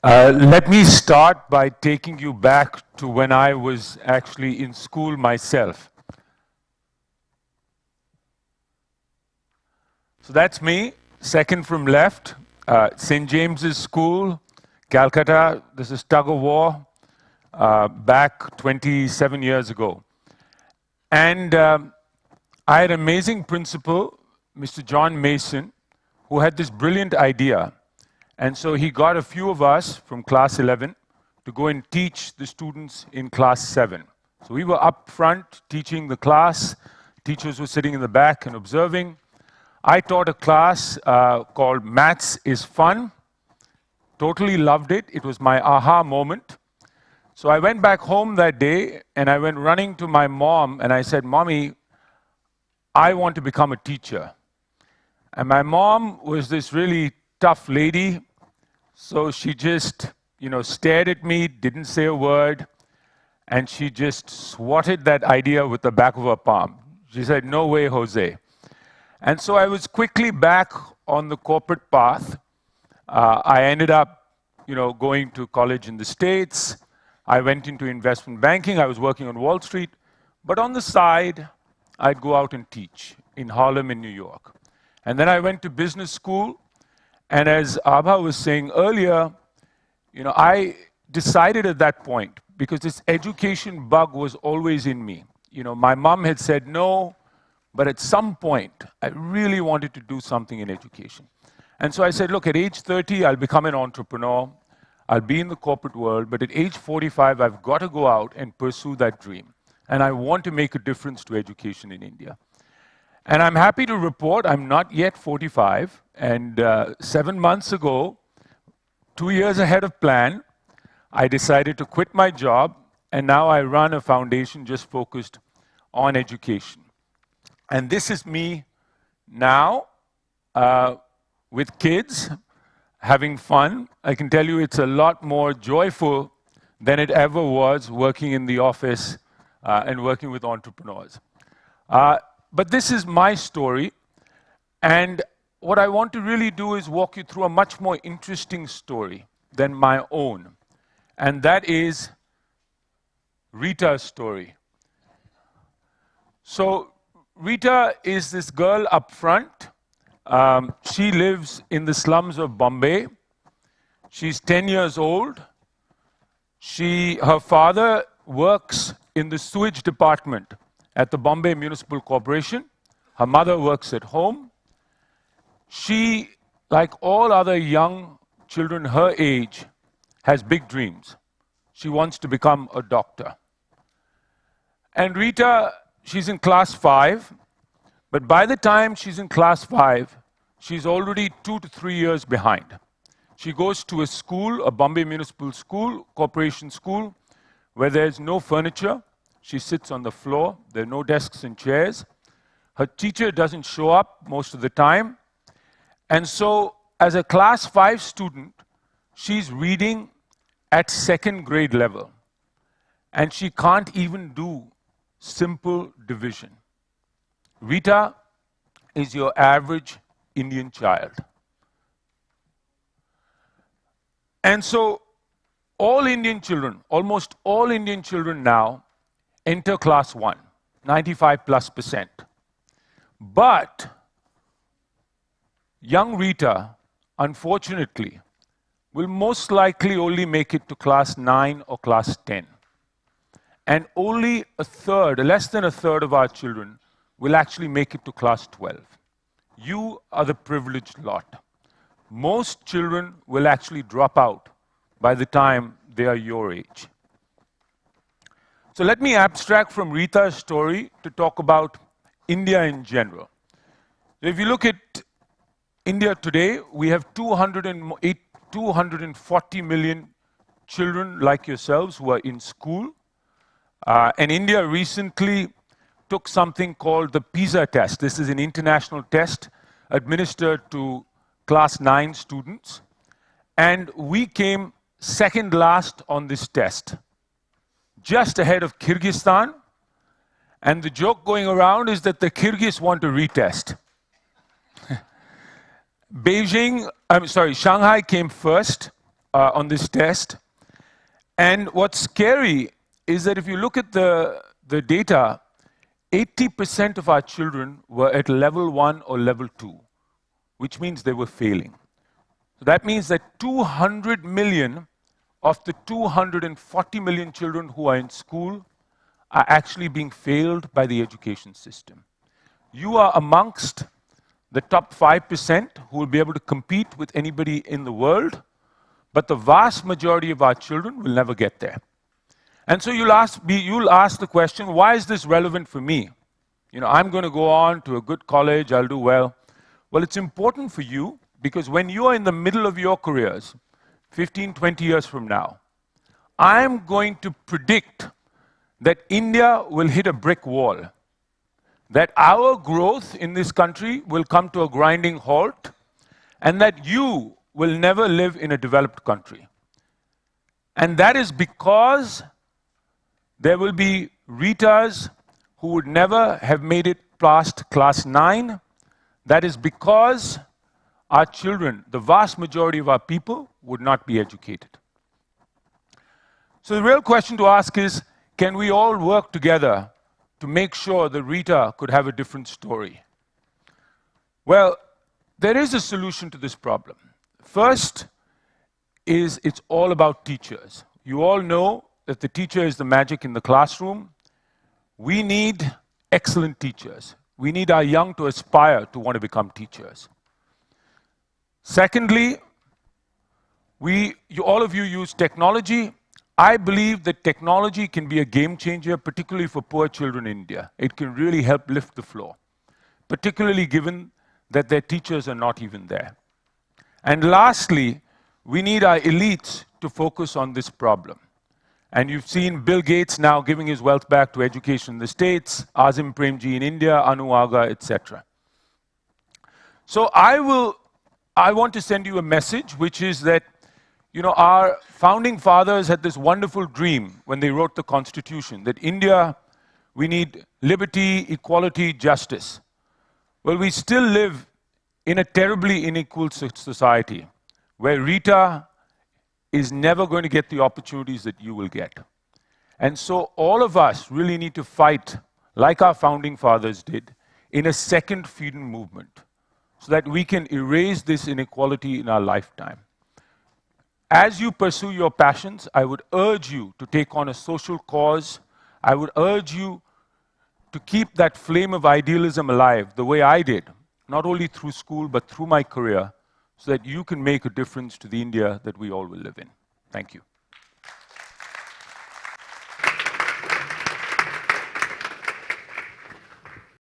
Let me start by taking you back to when I was actually in school myself. So that's me, second from left, St. James's School, Calcutta. This is tug of war, back 27 years ago. And I had an amazing principal, Mr. John Mason, who had this brilliant idea. And so he got a few of us from class 11 to go and teach the students in class 7. So we were up front teaching the class. Teachers were sitting in the back and observing. I taught a class called Maths is Fun. Totally loved it. It was my aha moment. So I went back home that day and I went running to my mom and I said, "Mommy, I want to become a teacher." And my mom was this really tough lady, so she just, stared at me, didn't say a word, and she just swatted that idea with the back of her palm. She said, "No way, Jose." And so I was quickly back on the corporate path. I ended up, going to college in the States. I went into investment banking. I was working on Wall Street. But on the side, I'd go out and teach in Harlem in New York. And then I went to business school. And as Abha was saying earlier, I decided at that point, because this education bug was always in me. My mom had said no, but at some point, I really wanted to do something in education. And so I said, look, at age 30, I'll become an entrepreneur. I'll be in the corporate world, but at age 45, I've got to go out and pursue that dream. And I want to make a difference to education in India. And I'm happy to report I'm not yet 45. And 7 months ago, 2 years ahead of plan, I decided to quit my job. And now I run a foundation just focused on education. And this is me now with kids, having fun. I can tell you it's a lot more joyful than it ever was working in the office and working with entrepreneurs. But this is my story, and what I want to really do is walk you through a much more interesting story than my own, and that is Rita's story. So Rita is this girl up front. She lives in the slums of Bombay. She's 10 years old. Her father works in the sewage department at the Bombay Municipal Corporation. Her mother works at home. She, like all other young children her age, has big dreams. She wants to become a doctor. And Rita, she's in class 5, but by the time she's in class 5, she's already 2 to 3 years behind. She goes to a school, a Bombay Municipal School, Corporation School, where there's no furniture. She sits on the floor. There are no desks and chairs. Her teacher doesn't show up most of the time. And so, as a class 5 student, she's reading at 2nd grade level. And she can't even do simple division. Rita is your average Indian child. And so, all Indian children, almost all Indian children now, enter class 1, 95+%. But young Rita, unfortunately, will most likely only make it to class 9 or class 10. And only less than a third of our children will actually make it to class 12. You are the privileged lot. Most children will actually drop out by the time they are your age. So let me abstract from Rita's story to talk about India in general. If you look at India today, we have 240 million children like yourselves who are in school. And India recently took something called the PISA test. This is an international test administered to class 9 students. And we came second last on this test, just ahead of Kyrgyzstan. And the joke going around is that the Kyrgyz want to retest. Shanghai came first, on this test. And what's scary is that if you look at the data, 80% of our children were at level 1 or level 2, which means they were failing. So that means that 200 million of the 240 million children who are in school are actually being failed by the education system. You are amongst the top 5% who will be able to compete with anybody in the world, but the vast majority of our children will never get there. And so you'll ask the question, why is this relevant for me? You know, I'm going to go on to a good college, I'll do well. Well, it's important for you because when you are in the middle of your careers, 15, 20 years from now, I'm going to predict that India will hit a brick wall, that our growth in this country will come to a grinding halt, and that you will never live in a developed country. And that is because there will be Ritas who would never have made it past class 9. That is because our children, the vast majority of our people, would not be educated. So the real question to ask is, can we all work together to make sure that Rita could have a different story? Well, there is a solution to this problem. First is it's all about teachers. You all know that the teacher is the magic in the classroom. We need excellent teachers. We need our young to aspire to want to become teachers. Secondly, all of you use technology. I believe that technology can be a game changer, particularly for poor children in India. It can really help lift the floor, particularly given that their teachers are not even there. And lastly, we need our elites to focus on this problem. And you've seen Bill Gates now giving his wealth back to education in the States, Azim Premji in India, Anu Aga, etc. So I want to send you a message, which is that, you know, our founding fathers had this wonderful dream when they wrote the Constitution, that India, we need liberty, equality, justice. Well, we still live in a terribly unequal society where Rita is never going to get the opportunities that you will get. And so all of us really need to fight, like our founding fathers did, in a second freedom movement, so that we can erase this inequality in our lifetime. As you pursue your passions, I would urge you to take on a social cause. I would urge you to keep that flame of idealism alive, the way I did, not only through school, but through my career, so that you can make a difference to the India that we all will live in. Thank you.